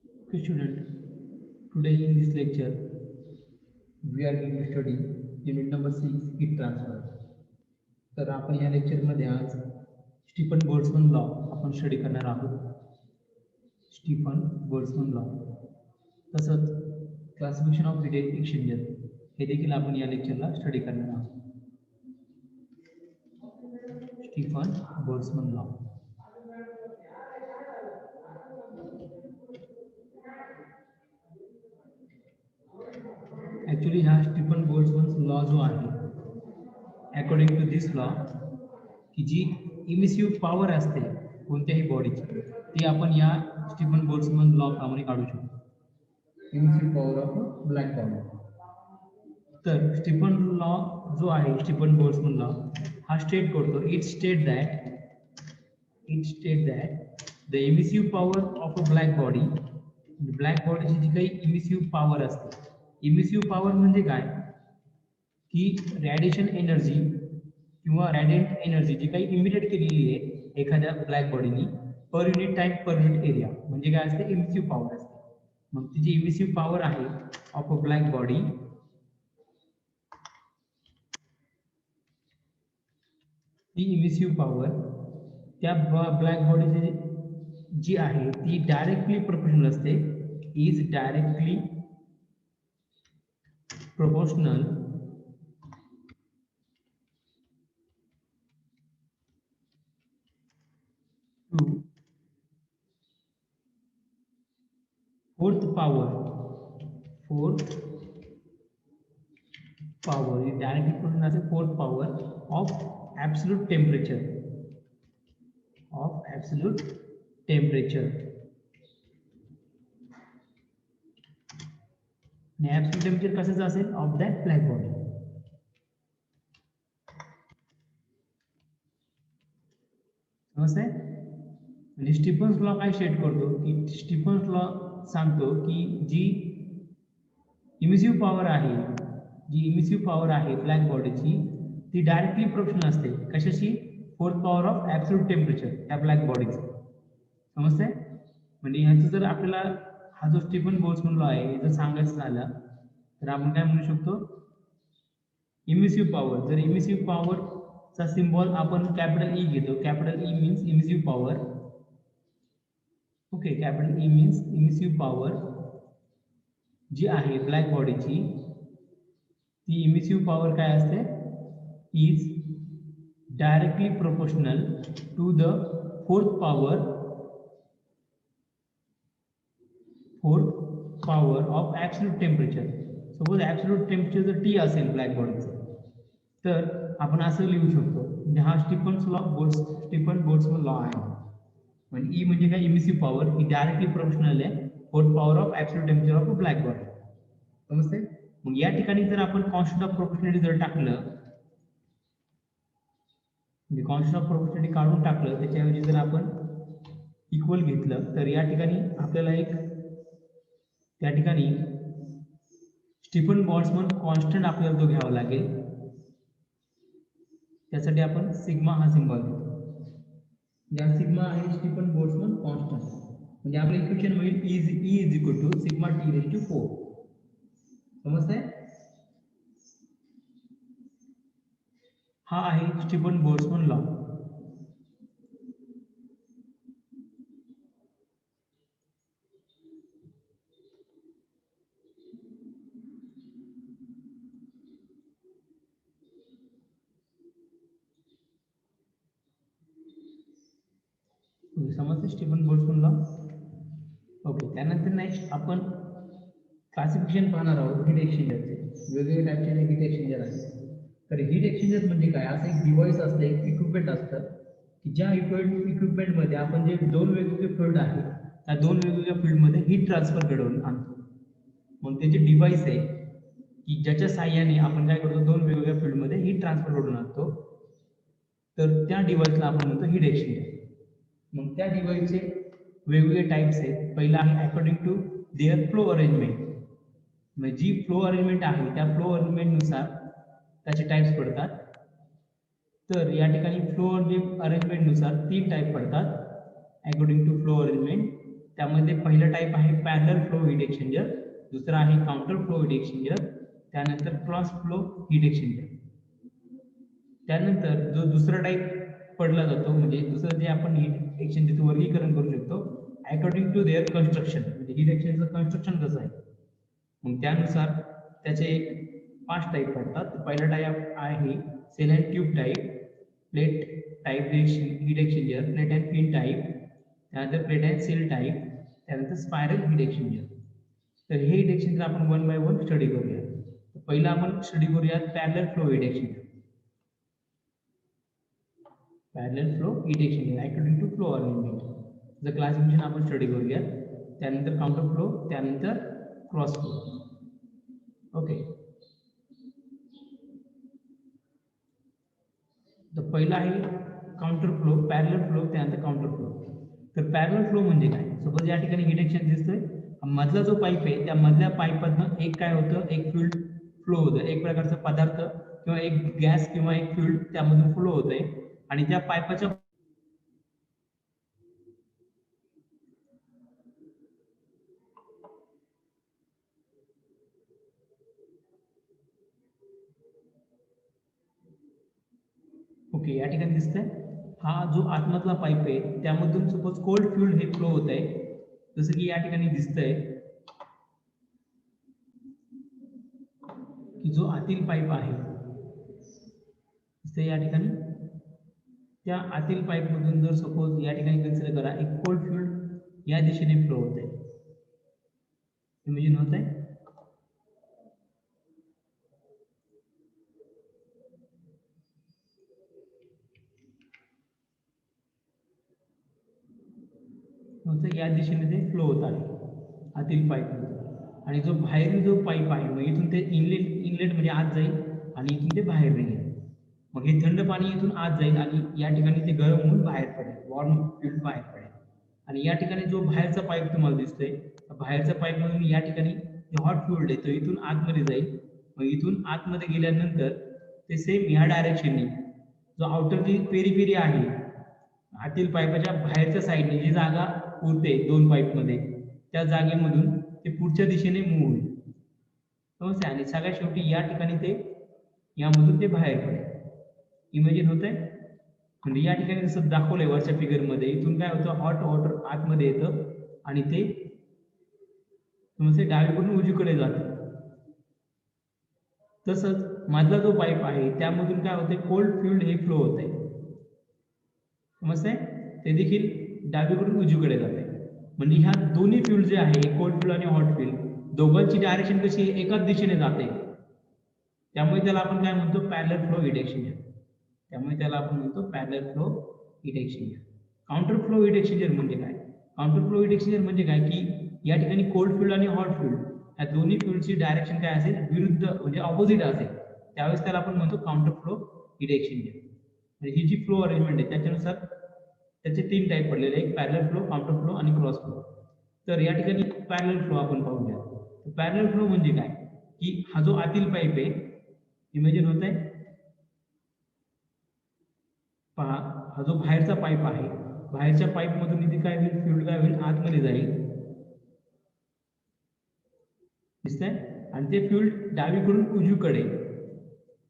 Okay, student. Today in this lecture, we are going to study unit number 6, heat transfer. तर आपण या लेक्चरमध्ये आज स्टीफन बोल्ट्झमन लॉ आपण स्टडी करणार आहोत. स्टीफन बोल्ट्झमन लॉ तसंच क्लासिफिकेशन ऑफ हीट एक्सचेंजर हे देखील आपण या लेक्चरला स्टडी करणार आहोत. Stefan Boltzmann law. ॲक्च्युली हा स्टीफन बोल्ट्झमन लॉ जो आहे, अकॉर्डिंग टू दिस लॉ, की जी इमिसिव्ह पॉवर असते कोणत्याही बॉडीची ती आपण या स्टीफन बोल्ट्झमन लॉ प्रमाणे काढू शकतो. Emissive power of black body. तर स्टीफन लॉ जो आहे, स्टीफन बोल्ट्झमन लॉ हा स्टेट करतो, it state that the emissive power of a black body, black बॉडीची जी काही इमिसिव्ह पॉवर असते, इमिसिव्ह पॉवर म्हणजे काय की रॅडिएशन एनर्जी किंवा रॅडियंट एनर्जी जी काही इमिटेट केलेली आहे एखाद्या ब्लॅक बॉडीनी पर युनिट टाइम पर युनिट एरिया, म्हणजे काय असते, इमिसिव्ह पॉवर असते. मग ती जी इमिसिव्ह पॉवर आहे ऑफ अ ब्लॅक बॉडी, ती इमिसिव्ह पॉवर त्या ब्लॅक बॉडीची जी आहे ती डायरेक्टली प्रोपोर्शनल असते, is directly proportional to fourth power is directly proportional as a fourth power of absolute temperature आणि ऍब्सोल्यूट टेम्परेचर कशाचं असेल, ऑफ दॅट ब्लॅक बॉडी. समजतंय? म्हणजे स्टीफन्स लॉ काय स्टेट करतो की स्टीफन्स लॉ सांगतो की जी इमिसिव्ह पॉवर आहे ब्लॅक बॉडीची ती डायरेक्टली प्रोपोर्शनल असते कशाशी, fourth power of absolute temperature त्या ब्लॅक बॉडीचं. समजतंय? म्हणजे ह्याचं जर आपल्याला हा जो स्टीफन बोल्ट्झमन लॉ आहे जर सांगायचं झालं तर आपण काय म्हणू शकतो, इमिसिव्ह पॉवर. जर इमिसिव्ह पॉवरचा सिम्बॉल आपण कॅपिटल ई घेतो, capital E means emissive power. Okay, capital E means emissive power जी आहे ब्लॅक बॉडीची, ती इमिसिव्ह पॉवर काय असते, is directly proportional to the fourth power of absolute temperature. Suppose absolute temperature जर टी असेल ब्लॅक बॉडीचं तर आपण असं लिहू शकतो, म्हणजे हा स्टीफन बोल्ट्झमन लॉ आहे. म्हणजे ई म्हणजे काय, इमिसिव्ह पॉवर ही डायरेक्टली प्रोपोर्शनल आहे fourth power of absolute temperature of black body. समजते? मग या ठिकाणी जर आपण कॉन्स्टंट ऑफ प्रोपोर्शनॅलिटी जर टाकलं, म्हणजे कॉन्स्टंट ऑफ प्रोपोर्शनॅलिटी काढून टाकलं, त्याच्याऐवजी जर आपण इक्वल घेतलं तर या ठिकाणी आपल्याला त्या ठिकाणी स्टीफन बोल्ट्झमन कॉन्स्टंट आपल्याला तो घ्यावा लागेल. त्यासाठी आपण सिग्मा हा सिम्बॉल घेतो. या सिग्मा आहे स्टीफन बोल्ट्झमन कॉन्स्टंट, म्हणजे आपलं इक्वेशन होईल E is equal to sigma T raise to 4. समजतंय? हा आहे स्टीफन बोल्ट्झमन लॉ. समजते स्टीफन बोल्ट्झमन लॉ? ओके, त्यानंतर नेक्स्ट आपण क्लासिफिकेशन पाहणार आहोत हीट एक्सचेंजरचे. वेगवेगळे टाईपचे हीट एक्सचेंजर आहेत. तर हीट एक्सचेंजर म्हणजे काय, असं एक डिव्हाइस असतं, एक इक्विपमेंट असतं की ज्या इक्विपमेंटमध्ये आपण जे दोन वेगवेगळे फील्ड आहेत त्या दोन वेगवेगळ्या फील्डमध्ये हीट ट्रान्सफर घडवून आणतो. मग ते जे डिव्हाइस आहे की ज्याच्या साहाय्याने आपण काय करतो, दोन वेगवेगळ्या फील्डमध्ये हीट ट्रान्सफर घडवून आणतो, तर त्या डिव्हाइसला आपण म्हणतो हीट एक्सचेंजर. मग त्या डिव्हाइसचे वेगवेगळे टाइप्स आहेत. पहिला आहे according to their flow arrangement, म्हणजे जी फ्लो अरेंजमेंट आहे त्या फ्लो अरेंजमेंटनुसार त्याचे टाइप्स पडतात. तर या ठिकाणी फ्लो अरेंजमेंटनुसार 3 टाइप पडतात अकॉर्डिंग टू फ्लो अरेंजमेंट. त्यामध्ये पहिलं टाईप आहे पॅरलल फ्लो हीट एक्सचेंजर, दुसरा आहे काउंटर फ्लो हीट एक्सचेंजर, त्यानंतर क्रॉस फ्लो हीट एक्सचेंजर. त्यानंतर जो दुसरा टाईप पडला जातो म्हणजे दुसरं जे आपण हीट एक्सचेंजरचं वर्गीकरण करू शकतो अकॉर्डिंग टू देअर कन्स्ट्रक्शन, म्हणजे हीट एक्सचेंजरचं कन्स्ट्रक्शन कसं आहे. मग त्यानुसार त्याचे एक 5 टाईप पडतात. पहिला टाईप आहे shell and tube type, plate type heat exchanger, plate and fin type, त्यानंतर प्लेट अँड सेल टाईप, त्यानंतर स्पायरल हीट एक्सचेंजर. तर हे हीट एक्सचेंजर आपण 1 बाय 1 स्टडी करूया. पहिला आपण स्टडी करूया parallel flow heat exchanger. Parallel flow heat exchanger according to flow arrangement the classification आपण स्टडी करूया. त्यानंतर काउंटर फ्लो, त्यानंतर क्रॉस फ्लो. ओके, तर पहिला आहे काउंटर फ्लो, पॅरलल फ्लो, त्यानंतर काउंटर फ्लो. तर पॅरलल फ्लो म्हणजे काय. सपोज या ठिकाणी हीट एक्सचेंजर दिसतोय, मधला जो पाईप आहे त्या मधल्या पाईपमधनं एक काय होतं, एक फ्लुइड फ्लो होतं, एक प्रकारचा पदार्थ किंवा एक गॅस किंवा एक फ्लुइड त्यामधून फ्लो होतंय आणि त्या पाईपाच्या ओके या ठिकाणी दिसतंय हा जो आतमधला पाईप आहे त्यामधून सपोज कोल्ड फ्लुइड हे फ्लो होत आहे, जसं की या ठिकाणी दिसतंय की जो आतील पाईप आहे दिसतंय या ठिकाणी, त्या आतील पाईप मधून जर सपोज या ठिकाणी कन्सिडर करा एक कोल्ड फ्लुइड या दिशेने फ्लो होत आहे. इमेजिन होत आहे. या दिशेने ते फ्लो होत आहे आतील पाईप मध्ये, आणि जो बाहेरील जो पाईप आहे मग इथून ते इनलेट म्हणजे आत जाईल आणि इथून ते बाहेर निघेल. मग हे थंड पाणी इथून आत जाईल आणि या ठिकाणी ते गरम होऊन बाहेर पडेल, वॉर्म फ्लुइड बाहेर पडेल. आणि या ठिकाणी जो बाहेरचा पाईप तुम्हाला दिसतोय, बाहेरच्या पाईप मधून या ठिकाणी जे हॉट फ्लुइड आहे तो इथून आतमध्ये जाईल. मग इथून आतमध्ये गेल्यानंतर ते सेम या डायरेक्शनने जो आउटर जी पेरी आहे आतील पाईपाच्या बाहेरच्या साईडने जी जागा उरते दोन पाईप मध्ये त्या जागेमधून ते पुढच्या दिशेने मूव्ह होईल. समजते. आणि सगळ्यात शेवटी या ठिकाणी ते यामधून ते बाहेर पडेल. इमेजिन होत आहे. म्हणजे या ठिकाणी जसं दाखवलंय वरच्या फिगर मध्ये इथून काय होतं हॉट वॉटर आतमध्ये येतं आणि ते समजते डावीकडून उजवीकडे जातं. तसंच मधला जो पाईप आहे त्यामधून काय होते कोल्ड फ्लुइड हे फ्लो होत आहे. समजतंय. ते देखील डावीकडून उजवीकडे जाते. म्हणजे ह्या दोन्ही फ्लुइड जे आहे कोल्ड फ्लुइड आणि हॉट फ्लुइड दोघांची डायरेक्शन कशी एकाच दिशेने जाते. त्यामुळे त्याला आपण काय म्हणतो पॅरलल फ्लो हीट एक्सचेंजर. त्यामुळे त्याला आपण म्हणतो parallel flow heat exchanger. Counter flow heat exchanger म्हणजे काय. काउंटर फ्लो हीट एक्सचेंजर म्हणजे काय की या ठिकाणी कोल्ड फ्लुइड आणि हॉट फ्लुइड या दोन्ही फ्लुइडची डायरेक्शन काय असेल विरुद्ध म्हणजे ऑपोजिट असेल, त्यावेळेस त्याला आपण म्हणतो काउंटर फ्लो हीट एक्सचेंजर. म्हणजे ही जी फ्लो अरेंजमेंट आहे त्याच्यानुसार त्याचे 3 टाईप पडलेले, एक पॅरलल फ्लो, काउंटर फ्लो आणि क्रॉस फ्लो. तर या ठिकाणी पॅरलल फ्लो आपण पाहूया. पॅरलल फ्लो म्हणजे काय की हा जो आतील पाईप आहे इमेजिन होत आहे पहा, हा जो बाहेरचा पाईप आहे बाहेरच्या पाईप मधून इथे काय होईल फ्लुइड काय होईल आतमध्ये जाईल दिसतंय. आणि ते फ्लुइड डावीकडून उजवीकडे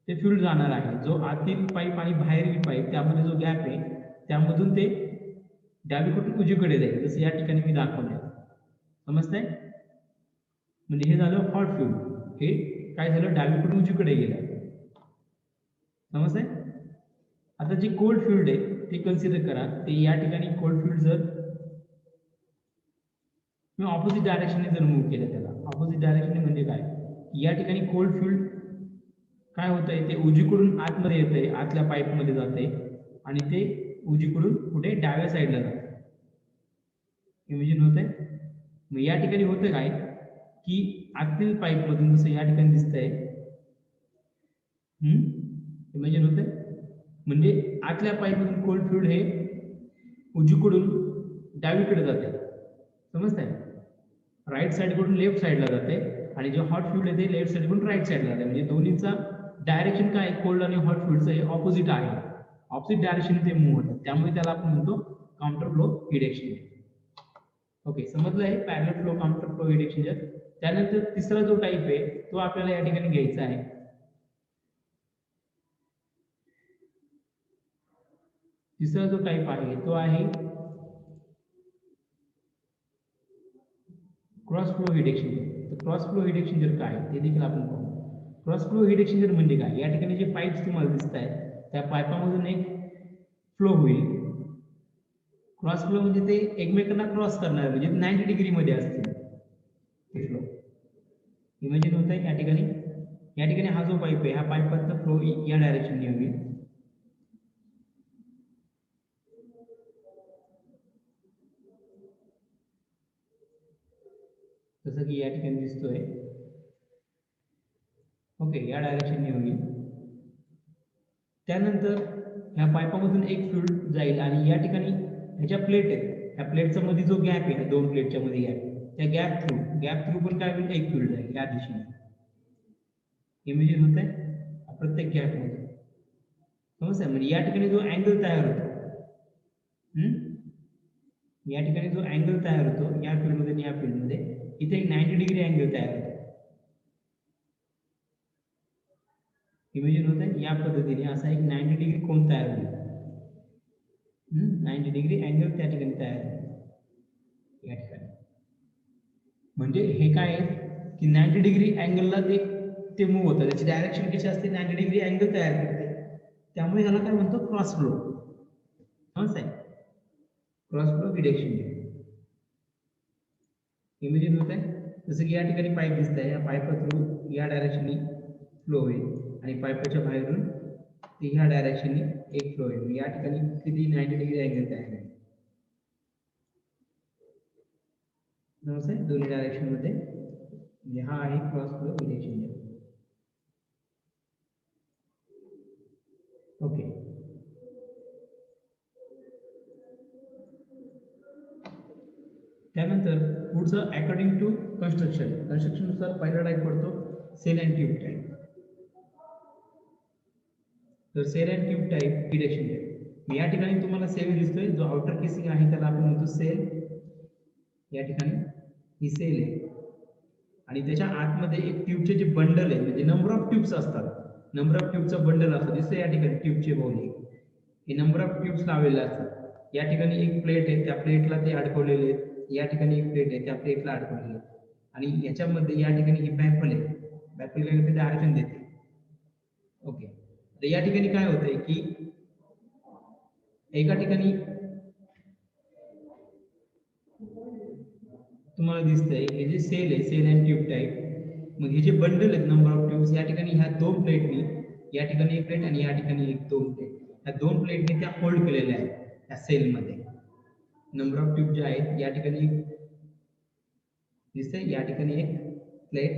ते फ्लुइड जाणार आहे. जो आतील पाईप आणि बाहेरील पाईप त्यामध्ये जो गॅप आहे त्यामधून ते डावीकडून उजवीकडे जाईल, जसं या ठिकाणी मी दाखवले. समजतंय. म्हणजे हे झालं हॉट फ्लुइड, हे काय झालं डावीकडून उजवीकडे गेलं. समजतंय. आता जे कोल्ड फ्लुइड आहे ते कन्सिडर करा. ते या ठिकाणी कोल्ड फ्लुइड जर मी ऑपोजिट डायरेक्शनने जर मूव्ह केलं, त्याला ऑपोजिट डायरेक्शनने म्हणजे काय या ठिकाणी कोल्ड फ्लुइड काय होतंय ते उजवीकडून आतमध्ये येतंय, आतल्या पाईपमध्ये जाते आणि ते उजवीकडून कुठे डाव्या साईडला जाते. इमेजिन होत आहे. मग या ठिकाणी होतं काय की आतील पाईप मधून जसं या ठिकाणी दिसतंय इमेजिन होत आहे. म्हणजे आतल्या पाईप मधून कोल्ड फ्लुइड हे उजवीकडून डावीकडे जाते. समजतंय. राईट साइड कडून लेफ्ट साइडला जाते आणि जे हॉट फ्लुइड आहे ते लेफ्ट साइड कडून राईट साइडला जाते. म्हणजे दोन्हीचा डायरेक्शन काय कोल्ड आणि हॉट फ्लुइडचं हे ऑपोजिट आहे, ऑपोजिट डायरेक्शन ते मूव्ह होतात. त्यामुळे त्याला आपण म्हणतो counter flow heat exchanger. Okay, समजलं आहे parallel flow counter flow heat exchanger. त्यानंतर तिसरा जो टाईप आहे तो आपल्याला या ठिकाणी घ्यायचा आहे. तिसरा जो टाईप आहे तो आहे क्रॉस फ्लो हीट एक्सचेंजर. तर क्रॉस फ्लो हीट एक्सचेंजर काय ते देखील आपण पाहू. क्रॉस फ्लो हीट एक्सचेंजर म्हणजे काय? या ठिकाणी जे पाईप्स तुम्हाला दिसत आहेत त्या पाईपामधून एक फ्लो होईल. क्रॉस फ्लो म्हणजे ते एकमेकांना क्रॉस करणार, म्हणजे 90 डिग्री मध्ये असतील ते फ्लो. इमेजिन होत आहे या ठिकाणी हा जो पाईप आहे हा पाईपाचा फ्लो या डायरेक्शनने होईल. जसं की या ठिकाणी दिसतोय. ओके, या डायरेक्शनने होईल. त्यानंतर ह्या पाईपामधून एक फ्लुइड जाईल आणि या ठिकाणी ह्याच्या प्लेट आहेत, ह्या प्लेटच्या मध्ये जो गॅप आहे, दोन प्लेटच्या मध्ये गॅप, त्या गॅप थ्रू पण काय होईल, एक फ्लुइड जाईल या दिशेने. इमेजिन होत आहे प्रत्येक गॅप मध्ये. समजतंय? म्हणजे या ठिकाणी जो अँगल तयार होतो, या ठिकाणी जो अँगल तयार होतो या फील्डमध्ये आणि या फील्डमध्ये, इथे एक 90 डिग्री अँगल तयार होतो. इमेजिन होत आहे या पद्धतीने असा एक 90 डिग्री कोन तयार होईल. 90 डिग्री अँगल त्या ठिकाणी तयार होईल या ठिकाणी. म्हणजे हे काय आहे की 90 डिग्री अँगलला ते मूव्ह होतं, त्याची डायरेक्शन कशी असते, 90 डिग्री अँगल तयार करते. त्यामुळे याला काय म्हणतो, क्रॉस फ्लो. समजतंय? Cross flow heat exchanger. Imagine होत आहे जसं की या ठिकाणी पाईप दिसत आहे, या पाईपा थ्रू या डायरेक्शननी फ्लो होईल आणि पाईपाच्या बाहेरून ते ह्या डायरेक्शननी एक फ्लो होईल. या ठिकाणी किती 90 डिग्री अँगल तयार होईल. समजतंय? दोन्ही डायरेक्शन मध्ये. म्हणजे हा आहे cross flow heat exchanger. Okay, त्यानंतर पुढचं अकॉर्डिंग टू कन्स्ट्रक्शननुसार पहिला टाईप पडतो सेल अँड ट्यूब टाईप. तर shell and tube type heat exchanger. या ठिकाणी तुम्हाला सेल दिसतोय, जो आउटर केसिंग आहे त्याला आपण म्हणतो सेल. या ठिकाणी ही सेल आहे आणि त्याच्या आतमध्ये एक ट्यूबचे जे बंडल आहे, म्हणजे नंबर ऑफ ट्यूब्स असतात, नंबर ऑफ ट्यूबचा बंडल असतो. दिसतंय या ठिकाणी ट्यूबचे बोली, हे नंबर ऑफ ट्यूब्स लावलेले असतात. या ठिकाणी एक प्लेट आहे, त्या प्लेटला ते अडकवलेले आहेत. या ठिकाणी एक प्लेट आहे, त्या प्लेटला अडकवलेले आहेत. आणि याच्यामध्ये या ठिकाणी ही बॅफल आहे, बॅफल काय करते, डायरेक्शन देते. ओके, तर या ठिकाणी काय होतंय की एका ठिकाणी तुम्हाला दिसतंय हे जे सेल आहे, सेल अँड ट्यूब टाईप. मग हे जे बंडल आहेत नंबर ऑफ ट्यूब्स, या ठिकाणी ह्या दोन प्लेटनी, या ठिकाणी एक प्लेट आणि या ठिकाणी एक दोन प्लेट, ह्या दोन प्लेटने त्या होल्ड केलेल्या आहेत त्या सेलमध्ये. नंबर ऑफ ट्यूब ज्या आहेत या ठिकाणी दिसतंय, या ठिकाणी एक प्लेट,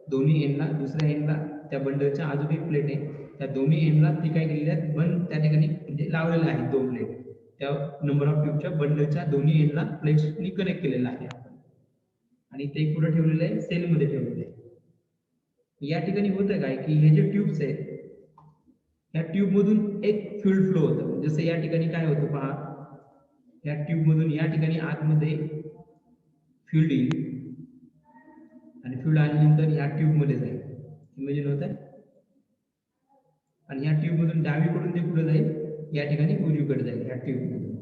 दोन्ही एंडला, दुसऱ्या एंडला त्या बंडलच्या अजून एक प्लेट आहे, त्या दोन्ही एंडला ती काय केलेल्या आहेत, बंद त्या ठिकाणी म्हणजे लावलेल्या आहेत दोन प्लेट. त्या नंबर ऑफ ट्यूबच्या बंडलच्या दोन्ही एंडला प्लेट्सनी कनेक्ट केलेला आहे आणि ते कुठे ठेवलेलं आहे, सेलमध्ये ठेवलेलं आहे. या ठिकाणी होतं काय की हे जे ट्यूब्स आहेत, या ट्यूब मधून एक फ्लुइड फ्लो होतं. जसं या ठिकाणी काय होतं पहा, या ट्यूब मधून या ठिकाणी आतमध्ये फ्लुइड येईल आणि फ्लुइड आल्यानंतर या ट्यूब मध्ये जाईल. इमेजिन होत आहे? आणि या ट्यूब मधून डावीकडून ते पुढे जाईल, या ठिकाणी उजवीकडे जाईल. या ट्यूब मधून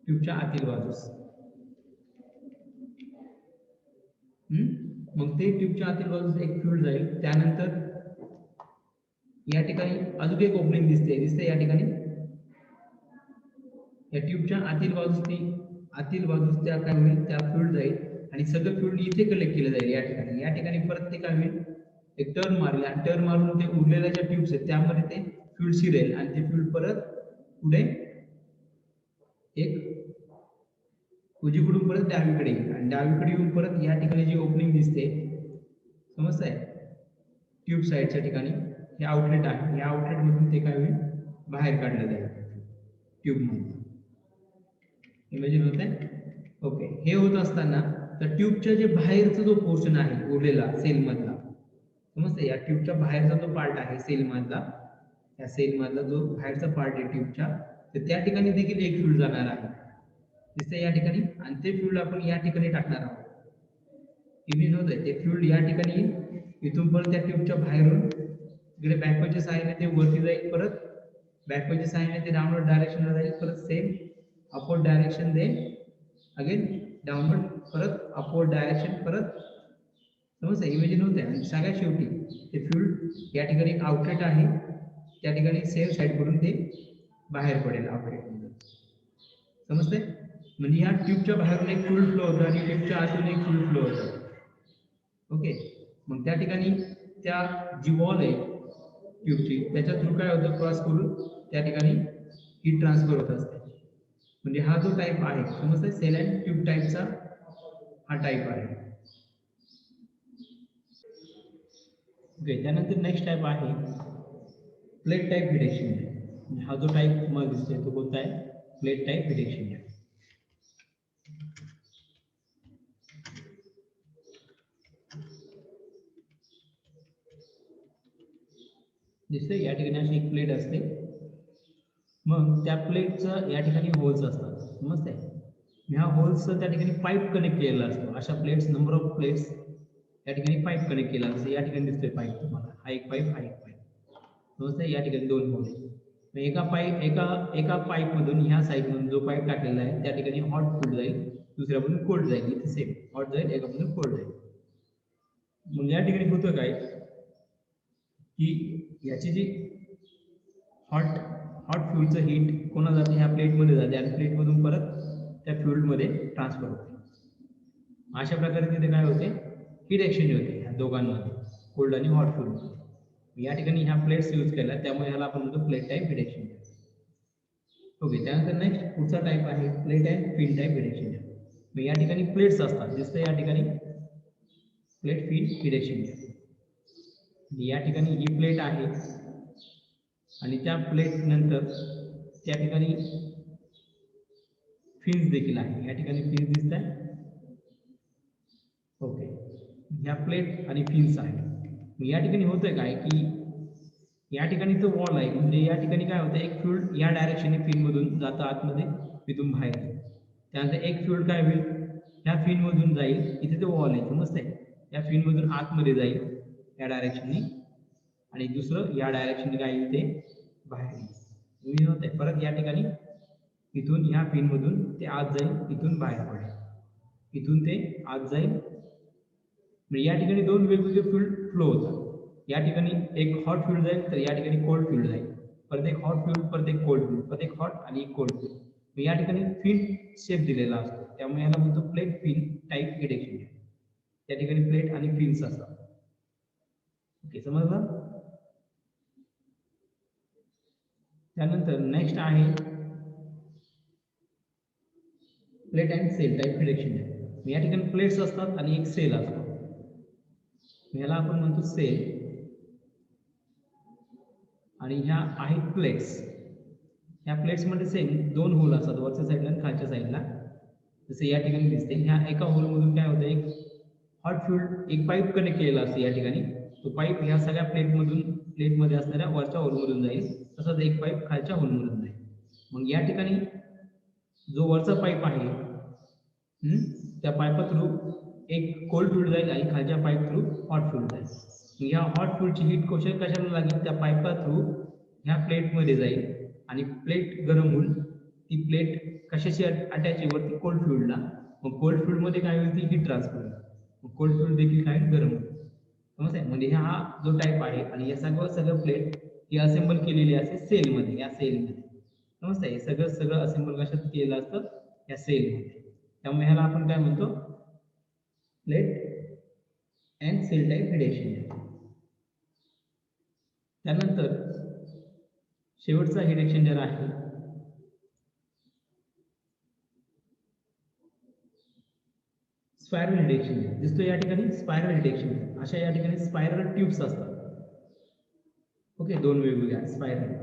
ट्यूबच्या आतील बाजूस, मग ते ट्यूबच्या आतील बाजूस एक फ्लुइड जाईल. त्यानंतर या ठिकाणी अजून एक ओपनिंग दिसते या ठिकाणी, या ट्यूबच्या आतील बाजूस त्या काय होईल, त्या फ्लुइड जाईल आणि सगळं फ्लुइड इथे कलेक्ट केलं जाईल. या ठिकाणी परत ते काय होईल, एक टर्न मारेल आणि टर्न मारून ते उरलेल्या ज्या ट्यूब्स आहेत त्यामध्ये ते फ्लुइड शिरेल आणि ते फ्लुइड परत पुढे एक उजवीकडून परत डावीकडे येईल आणि डावीकडे येऊन परत या ठिकाणी जी ओपनिंग दिसते, समजतंय, ट्यूब साईडच्या ठिकाणी हे आउटलेट आहे, या आउटलेट मधून ते काय होईल, बाहेर काढलं जाईल ट्यूब मध्ये. इमेजिन होत आहे? ओके, हे होत असताना तर ट्यूबच्या जे बाहेरचा जो पोर्शन आहे उरलेला सेल मधला, समजतंय, या ट्यूबच्या बाहेरचा जो पार्ट आहे सेल मधला, या सेल मधला जो बाहेरचा पार्ट आहे ट्यूबच्या, तर त्या ठिकाणी देखील एक फ्लुइड जाणार आहे. दिसतंय या ठिकाणी, आणि ते फ्लुइड आपण या ठिकाणी टाकणार आहोत. इमेज होत आहे ते फ्लुइड या ठिकाणी येईल, इथून परत त्या ट्यूबच्या बाहेरून इकडे बॅकवर्डच्या सहाय्याने ते वरती जाईल, परत बॅकवर्डच्या सहाय्याने ते डाउनवर्ड डायरेक्शनला जाईल, परत सेम अपवर्ड डायरेक्शन दे, अगेन डाउनवर्ड, परत अपवर्ड डायरेक्शन, परत समजतं इमेजिन होते. आणि सगळ्यात शेवटी ते फ्लुइड या ठिकाणी आउटलेट आहे, त्या ठिकाणी सेम साईड करून ते बाहेर पडेल आउटलेटमधून. समजतंय? म्हणजे ह्या ट्यूबच्या बाहेरून एक फ्लुइड फ्लो होतं आणि ट्यूबच्या आतून एक फ्लुइड फ्लो होतं. ओके, मग त्या ठिकाणी त्या जी वॉल आहे ट्यूबची त्याच्या थ्रू काय होतं, क्रॉस करून त्या ठिकाणी हीट ट्रान्सफर होत असते. म्हणजे हा जो टाईप आहे समजतंय, सेल अँड ट्यूब टाईपचा हा टाईप आहे. ओके, त्यानंतर नेक्स्ट टाईप आहे प्लेट टाईप हीट एक्सचेंजर. हा जो टाईप तुम्हाला दिसतोय तो कोणता आहे, प्लेट टाईप हीट एक्सचेंजर. दिसतंय या ठिकाणी अशी एक प्लेट असते, मग त्या प्लेटचं या ठिकाणी होल्स असतात. समजतंय, ह्या होल्सचं त्या ठिकाणी पाईप कनेक्ट केलेला असतो. अशा प्लेट्स, नंबर ऑफ प्लेट्स या ठिकाणी पाईप कनेक्ट केला असतो. या ठिकाणी दिसतोय पाईप तुम्हाला, हा एक पाईप, हा एक पाईप. समजतंय, या ठिकाणी दोन होल आहेत. एका पाईपमधून ह्या साईडमधून जो पाईप टाकलेला आहे त्या ठिकाणी हॉट फ्लुइड जाईल, दुसऱ्यामधून कोल्ड जाईल. इथे सेम हॉट जाईल, एकामधून कोल्ड जाईल. मग या ठिकाणी होतं काय की याची जी हॉट फ्लुइडचं हीट कोणा जाते, ह्या प्लेटमध्ये जाते आणि प्लेटमधून परत त्या फ्लुइडमध्ये ट्रान्सफर होते. अशा प्रकारे तिथे काय होते, हीट एक्सचेंज होते ह्या दोघांमध्ये, कोल्ड आणि हॉट फ्लुइड. या ठिकाणी ह्या प्लेट्स यूज केल्या त्यामुळे ह्याला आपण म्हणतो plate type heat exchanger. Okay, त्यानंतर नेक्स्ट पुढचा टाईप आहे plate and fin type heat exchanger. मग या ठिकाणी प्लेट्स असतात, दिसतं या ठिकाणी प्लेट फिन हीट एक्सचेंजर. या ठिकाणी ही प्लेट आहे आणि त्या प्लेट नंतर त्या ठिकाणी फिन्स देखील आहे. या ठिकाणी फिन्स दिसत आहे. ओके, ह्या प्लेट आणि फिन्स आहे. या ठिकाणी होतंय काय की या ठिकाणी तो वॉल आहे, म्हणजे या ठिकाणी काय होतं, एक फ्लुइड या डायरेक्शनने फिनमधून जातं आतमध्ये, तिथून बाहेर. त्यानंतर एक फ्लुइड काय होईल, ह्या फिनमधून जाईल, इथे तो वॉल आहे समजतंय, या फिनमधून आतमध्ये जाईल या डायरेक्शनने, आणि दुसरं या डायरेक्शनने काय येईल ते बाहेर येईल. होत आहे परत या ठिकाणी इथून ह्या फिनमधून ते आत जाईल, इथून बाहेर पडेल, इथून ते आत जाईल. म्हणजे या ठिकाणी दोन वेगवेगळे फ्लुइड फ्लो होतात. या ठिकाणी एक हॉट फ्लुइड जाईल, तर या ठिकाणी कोल्ड फ्लुइड जाईल, परत एक हॉट फ्लुइड, परत एक कोल्ड फ्लुइड, परत एक हॉट आणि एक कोल्ड फ्लुइड. या ठिकाणी फिन शेप दिलेला असतो, त्यामुळे याला म्हणतो plate fin type heat exchanger. त्या ठिकाणी प्लेट आणि फिन्स असतात. ओके, समजलं? त्यानंतर नेक्स्ट आहे plate and shell type heat exchanger. या ठिकाणी प्लेट्स असतात आणि एक सेल असतो, ह्याला आपण म्हणतो सेल, आणि ह्या आहेत प्लेट्स. ह्या प्लेट्समध्ये सेम दोन होल असतात, वरच्या साईडला आणि खालच्या साईडला. जसे या ठिकाणी दिसते, ह्या एका होलमधून काय होतं, एक हॉट फ्लुइड, एक पाईप कनेक्ट केलेला असतो या ठिकाणी. तो पाईप ह्या सगळ्या प्लेटमध्ये असणाऱ्या वरच्या होलमधून जाईल, तसंच एक पाईप खालच्या होलमधून जाईल. मग या ठिकाणी जो वरचा पाईप आहे त्या पाईपा थ्रू एक कोल्ड फ्लुइड जाईल आणि खालच्या पाईप थ्रू हॉट फ्लुइड जाईल. ह्या हॉट फ्लुइडची हीट कशाला लागेल, त्या पाईपा थ्रू ह्या प्लेटमध्ये जाईल आणि प्लेट गरम होऊन ती प्लेट कशाशी अटॅच वरती कोल्ड फ्लुइडला. मग कोल्ड फ्लुइडमध्ये काय होईल, ती हीट ट्रान्सफर होईल, मग कोल्ड फ्लुइड देखील काय गरम होईल. समजतंय? म्हणजे हा जो टाईप आहे आणि या सगळं प्लेट ही असेंबल केलेली असते सेलमध्ये, या सेलमध्ये. समजतंय? सगळं असेंबल कशात केलेलं असतं, या सेलमध्ये. त्यामुळे ह्याला आपण काय म्हणतो, plate and shell type heat exchanger. त्यानंतर शेवटचा हीट एक्सचेंजर आहे स्पायरल हीट एक्सचेंजर. दिसतो या ठिकाणी स्पायरल हीट एक्सचेंजर. अशा या ठिकाणी स्पायरल ट्यूब्स असतात. ओके, दोन वेगवेगळ्या स्पायरल.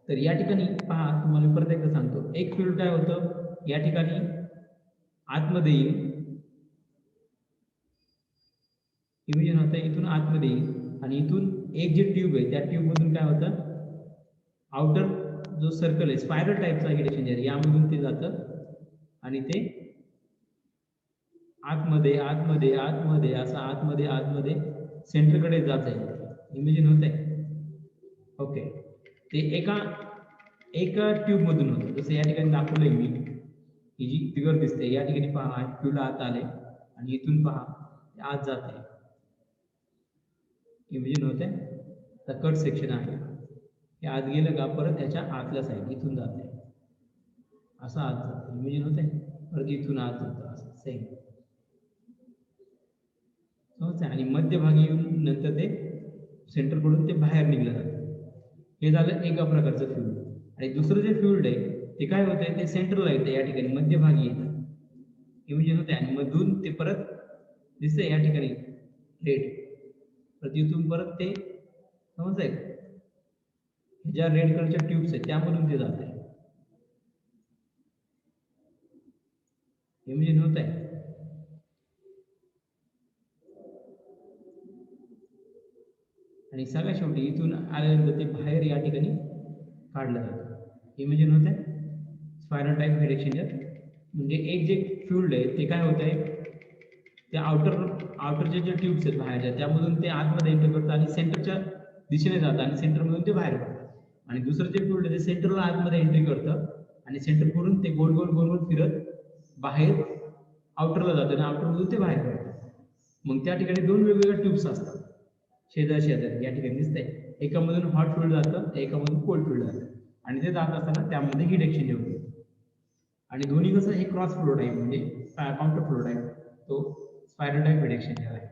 तर या ठिकाणी पहा, तुम्हाला परत एकदा सांगतो, एक फ्लुइड काय होतं, या ठिकाणी आतमध्ये येईल, इमिजन होतं, इथून आतमध्ये येईल, आणि इथून एक जे ट्यूब आहे त्या ट्यूबमधून काय होतं, आउटर जो सर्कल आहे स्पायरल टाईपचा हीट एक्सचेंजर, यामधून ते जातं आणि ते आतमध्ये आतमध्ये आतमध्ये असं आतमध्ये आतमध्ये सेंटरकडे जात आहे. इमेजिन होत आहे. ओके, ते एका ट्यूब मधून होतं. जसं या ठिकाणी दाखवलंय मी, ही जी फिगर दिसते या ठिकाणी पहा, ट्यूबला आत आले आणि इथून पहा आत जात आहे. इमेजिन होत आहे. तर कट सेक्शन आहे, हे आत गेलं का परत त्याच्या आतल्या साईड इथून जाते, असं आत जातं. इमेजिन होत आहे. परत इथून आत जातं असं सेम समजतं. आणि मध्यभागी येऊन नंतर ते सेंटरकडून ते बाहेर निघलं जातं. हे झालं एका प्रकारचं फ्युल. आणि दुसरं जे फ्युल्ड आहे ते काय होतंय, ते सेंटरला येतं, या ठिकाणी मध्यभागी येतं. इमेजिन होते. आणि मधून ते परत दिसतंय या ठिकाणी रेड, परत इथून परत ते समजतंय, ज्या रेड कलरच्या ट्यूब्स आहेत त्यामधून ते जाते. इमेजिन होत आहे. आणि सगळ्या शेवटी इथून आल्यानंतर ते बाहेर या ठिकाणी काढलं जातं. इमेजिन होत आहे. स्पायरल टाईप हीट एक्सचेंजर म्हणजे एक जे फ्युल्ड आहे ते काय होत आहे, ते आउटरचे जे ट्यूब्स आहेत बाहेरच्या त्यामधून ते आतमध्ये एंटर करतं आणि सेंटरच्या दिशेने जातं आणि सेंटरमधून ते बाहेर पडतं. आणि दुसरं जे फ्युल्ड आहे ते सेंटरला आतमध्ये एंट्री करतं आणि सेंटरकडून ते गोल गोल गोल गोल फिरत बाहेर आउटरला जातं आणि आउटरमधून ते बाहेर पडतं. मग त्या ठिकाणी दोन वेगवेगळ्या ट्यूब्स असतात शेजारी या ठिकाणी दिसतंय. एकामधून हॉट फ्लुइड जातं, एकामधून कोल्ड फ्लुइड जातं. आणि ते जात असताना त्यामध्ये हीट एक्सचेंज होते. आणि दोन्ही कसं हे क्रॉस फ्लो टाईप म्हणजे काउंटर फ्लो टाईप, तो स्पायरल टाईप हीट एक्सचेंजर आहे.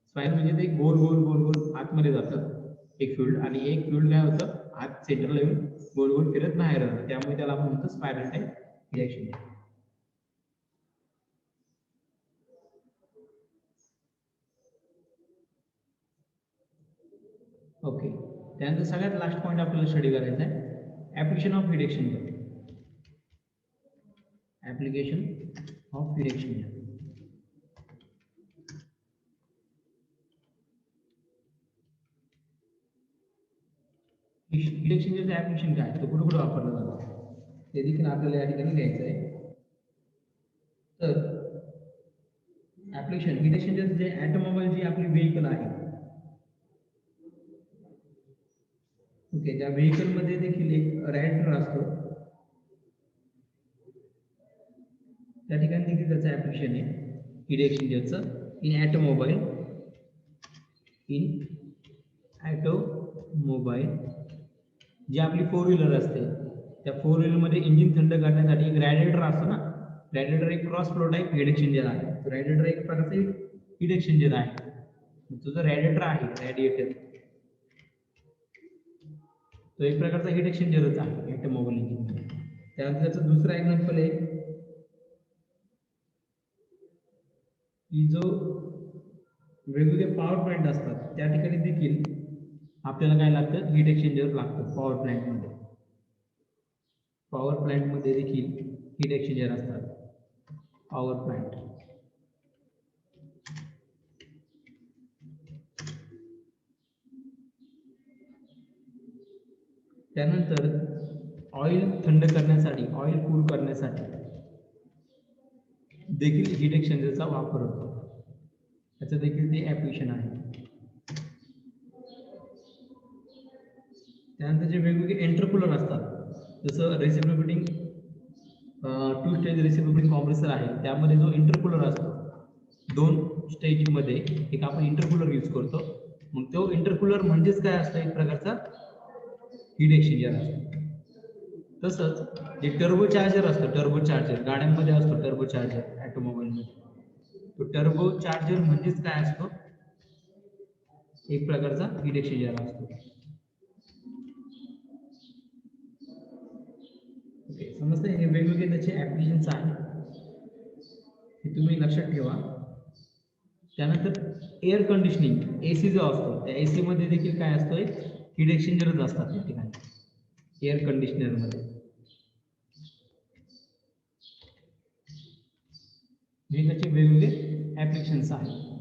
स्पायरल म्हणजे ते गोल गोल गोल गोल आतमध्ये जातं एक फ्युल्ड, आणि एक फ्युल्ड काय होतं आत सेंटरला येऊन गोल गोल फिरत बाहेर जातं. त्यामुळे त्याला आपण म्हणतो spiral type heat exchanger. Okay, त्यानंतर सगळ्यात लास्ट पॉईंट आपल्याला स्टडी करायचा आहे, application of heat exchanger. Application of heat exchanger. Heat एक्सचेंजरचं ऍप्लिकेशन काय, तो कुठं कुठं वापरला जातो ते देखील आपल्याला या ठिकाणी घ्यायचं आहे. तर ऍप्लिकेशन हीट एक्सचेंजर जे ऑटोमोबाईल जी आपली व्हेकल आहे, ओके, त्या व्हेकलमध्ये देखील एक रॅडर असतो, त्या ठिकाणी देखील त्याचं ऍप्लिकेशन आहे हीट एक्सचेंजरचं इन ऑटोमोबाईल. जी आपली फोर व्हीलर असते त्या फोर व्हीलरमध्ये इंजिन थंड करण्यासाठी एक रॅडिएटर असतो ना. रॅडिएटर एक cross flow type heat exchanger आहे. रॅडिएटर एक प्रकारचे हीट एक्सचेंजर आहे. तुझं रॅडिएटर आहे, रॅडिएटर तो एक प्रकारचा हीट एक्सचेंजरच आहे ऑटोमोबाईल इंजिनमध्ये. त्यानंतर त्याचं दुसरं एक्झाम्पल आहे की जो वेगवेगळे पॉवर प्लांट असतात त्या ठिकाणी देखील आपल्याला काय लागतं, हीट एक्सचेंजर लागतं. पॉवर प्लांटमध्ये देखील हीट एक्सचेंजर असतात. Power plant. त्यानंतर ऑइल थंड करण्यासाठी, ऑइल कूल करण्यासाठी देखील हीट एक्सचेंजरचा वापर होतो. त्याचं देखील ते ऍप्लिकेशन आहे. त्यानंतर जे वेगवेगळे इंटरकूलर असतात, जसं reciprocating two stage reciprocating compressor आहे, त्यामध्ये जो इंटरकूलर असतो दोन स्टेजमध्ये एक आपण इंटरकूलर यूज करतो. मग तो इंटरकूलर म्हणजेच काय असतं, एक प्रकारचा हीट एक्सचेंजर असतो. तसंच जे टर्बो चार्जर असतं, टर्बो चार्जर गाड्यांमध्ये असतो, टर्बो चार्जर ऑटोमोबाईलमध्ये, तो टर्बो चार्जर म्हणजेच काय असतो, एक प्रकारचा हीट एक्सचेंजर असतो. ओके, समजतं. हे वेगवेगळे त्याचे ऍप्लिकेशन्स आहेत, हे तुम्ही लक्षात ठेवा. त्यानंतर एअर कंडिशनिंग, एसी जो असतो त्या एसी मध्ये देखील काय असतो, एक हीट एक्सचेंजरच असतात या ठिकाणी एअर कंडिशनर मध्ये. हे त्याचे वेगवेगळे ऍप्लिकेशन्स आहेत.